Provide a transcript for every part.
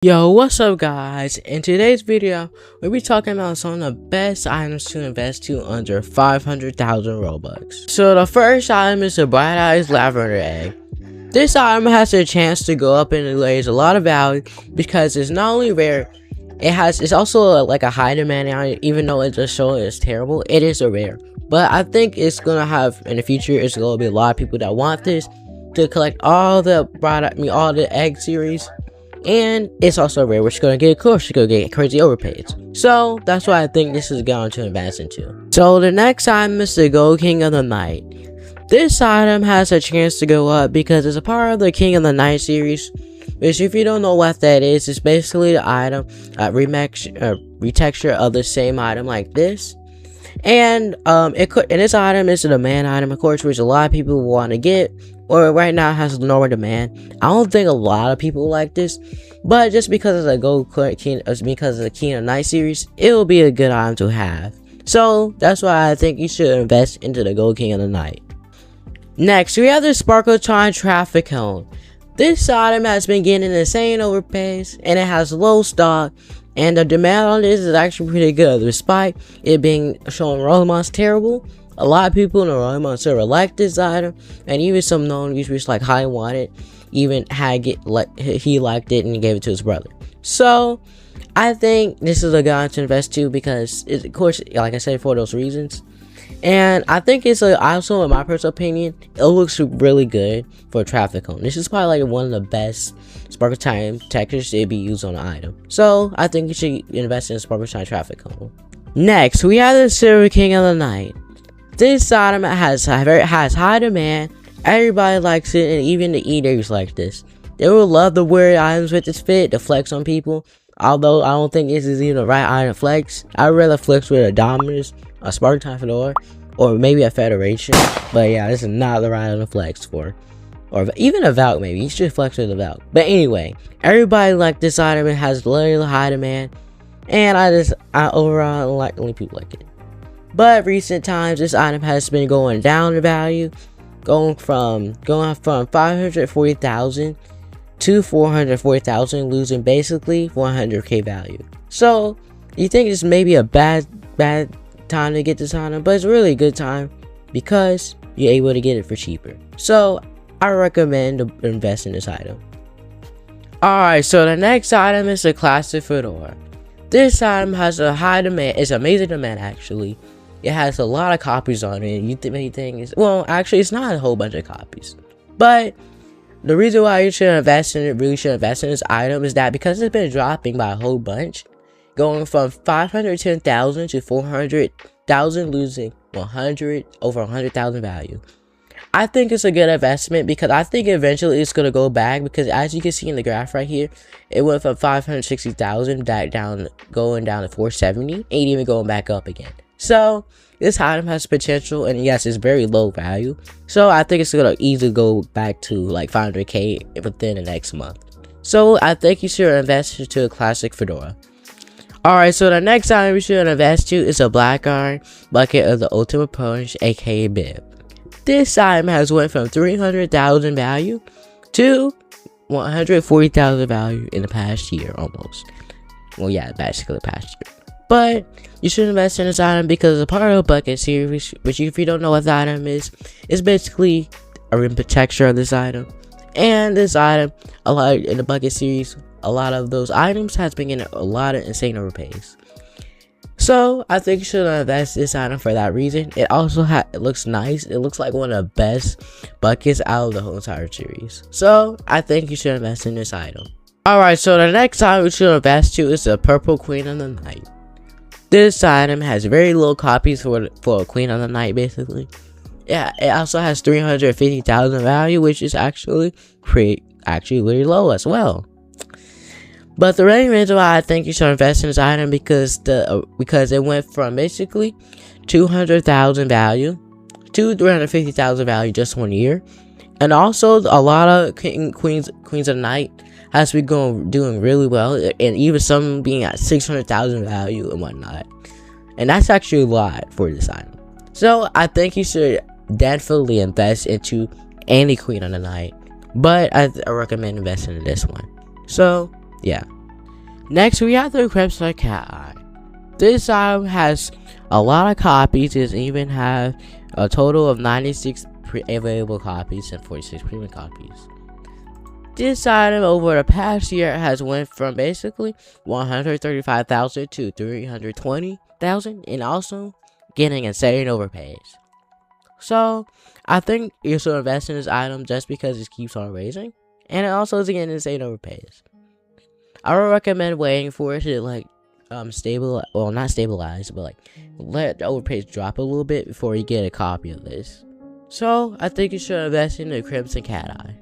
Yo, what's up guys? In today's video, we'll be talking about some of the best items to invest to under 500,000 Robux. So the first item is the Bright Eyes Lavender Egg. This item has a chance to go up and it lays a lot of value because it's not only rare, it's also like a high demand item. Even though it just shows it's terrible, it is a rare. But I think it's gonna have in the future, it's gonna be a lot of people that want this to collect all the all the egg series. And it's also rare, which is going to get, of course, you're going to get crazy overpaid. So that's why I think this is going to invest into. So the next item is the Gold King of the Night. This item has a chance to go up because it's a part of the King of the Night series. Which, if you don't know what that is, it's basically the item retexture of the same item like this. And this item is a demand item, of course, which a lot of people want to get, or right now has lower demand. I don't think a lot of people like this, but just because of the because of the King of the Night series, it will be a good item to have. So that's why I think you should invest into the Gold King of the Night. Next, we have the Sparkle Time Traffic Cone. This item has been getting insane overpays, and it has low stock. And the demand on this is actually pretty good, despite it being shown Rollmon's terrible. A lot of people in the Rollmon server like this item, and even some known YouTubers like High Wanted even he liked it and he gave it to his brother. So I think this is a guy to invest to because it's, of course, like I said, for those reasons. And I think it's also, in my personal opinion, it looks really good for a traffic cone. This is probably like one of the best Sparkle Time textures to be used on an item. So I think you should invest in a Sparkle Time traffic cone. Next, we have the Silver King of the Night. This item has high demand. Everybody likes it, and even the eaters like this. They will love to wear items with this fit to flex on people. Although I don't think this is even the right item to flex. I'd rather flex with a Dominus, a Sparkle Time Fedora, or maybe a Federation. But yeah, this is not the right item to flex for. Or even a Valk, maybe. You should flex with a Valk. But anyway, everybody like this item. It has really high demand. And I overall like only people like it. But recent times, this item has been going down in value. Going from 540,000 to 440,000, losing basically 100k value. So you think it's maybe a bad time to get this item, but it's really a good time because you're able to get it for cheaper. So I recommend to invest in this item. Alright, so the next item is the Classic Fedora. This item has a high demand. It's amazing demand actually. It has a lot of copies on it. You think is, well, actually it's not a whole bunch of copies, but the reason why you should invest in it, really should invest in this item, is that because it's been dropping by a whole bunch, going from 510,000 to 400,000, losing over 100,000 value. I think it's a good investment because I think eventually it's gonna go back, because as you can see in the graph right here, it went from 560,000 going down to 470, and even going back up again. So this item has potential, and yes, it's very low value. So I think it's gonna easily go back to like 500k within the next month. So I think you should invest into a Classic Fedora. Alright, so the next item you should invest to is a Black Iron Bucket of the Ultimate Punch, aka Bib. This item has went from 300,000 value to 140,000 value in the past year almost. Well, yeah, basically the past year. But you should invest in this item because it's a part of the bucket series, which, if you don't know what the item is, it's basically a rim texture of this item. And this item, a lot in the bucket series, a lot of those items has been getting a lot of insane overpays. So I think you should invest this item for that reason. It also it looks nice. It looks like one of the best buckets out of the whole entire series. So I think you should invest in this item. Alright, so the next item we should invest to is the Purple Queen of the Night. This item has very low copies for a Queen of the Night, basically. Yeah, it also has 350,000 value, which is actually really low as well. But the main reason why I think you should invest in this item because it went from basically 200,000 value to 350,000 value just 1 year, and also a lot of Queens of the Night has been doing really well, and even some being at 600,000 value and whatnot. And that's actually a lot for this item. So I think you should definitely invest into any Queen of the Night, but I recommend investing in this one. So yeah. Next, we have the Crimson Cat Eye. This item has a lot of copies. It even have a total of 96 available copies and 46 premium copies. This item over the past year has went from basically 135,000 to 320,000, and also getting insane overpays. So I think you should invest in this item just because it keeps on raising, and it also is getting insane overpays. I would recommend waiting for it to like not stabilize, but like let the overpays drop a little bit before you get a copy of this. So I think you should invest in the Crimson Cat Eye.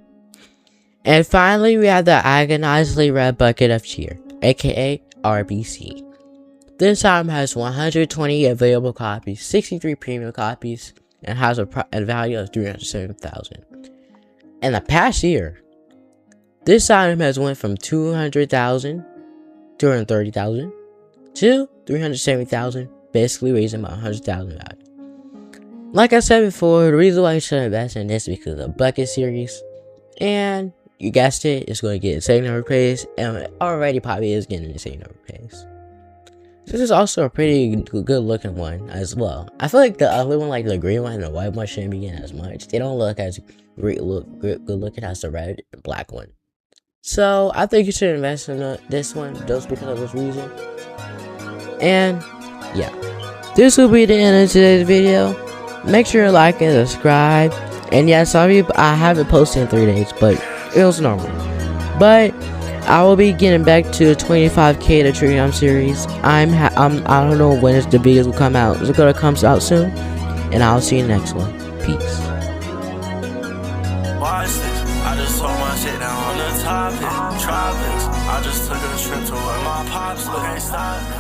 And finally, we have the Agonizingly Red Bucket of Cheer, aka RBC. This item has 120 available copies, 63 premium copies, and has a value of 307,000. In the past year, this item has went from 230,000 to 370,000, basically raising by 100,000 value. Like I said before, the reason why you should invest in this is because of the bucket series, and you guessed it, it's going to get insane overpays, and it already probably is getting insane overpays. This is also a pretty good looking one as well. I feel like the other one, like the green one and the white one, shouldn't be getting as much. They don't look as good looking as the red and black one. So I think you should invest in this one just because of this reason. And yeah, this will be the end of today's video. Make sure to like and subscribe. And yeah, sorry I haven't posted in 3 days, but it was normal. But I will be getting back to the 25k the Trivium series. I don't know when the videos will come out. It's gonna come out soon, and I'll see you in the next one. Peace. Watch this. I just told my shit down on the topic. Tropics. I just took a trip to where my pops live. Can't stop.